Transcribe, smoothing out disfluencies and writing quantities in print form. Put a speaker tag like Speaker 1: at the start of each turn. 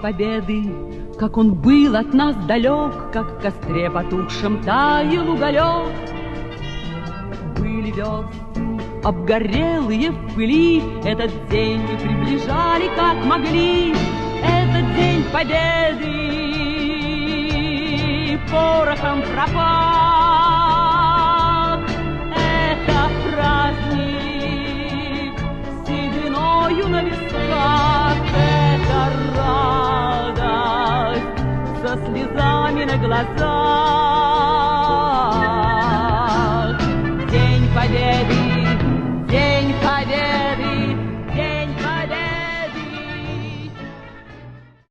Speaker 1: победы, как он был от нас далек, как в костре потухшем таял уголек. Были версты, обгорелые в пыли, этот день мы приближали, как могли. Этот день победы порохом пропах. Это праздник с сединою на висках. Это радость со слезами на глазах.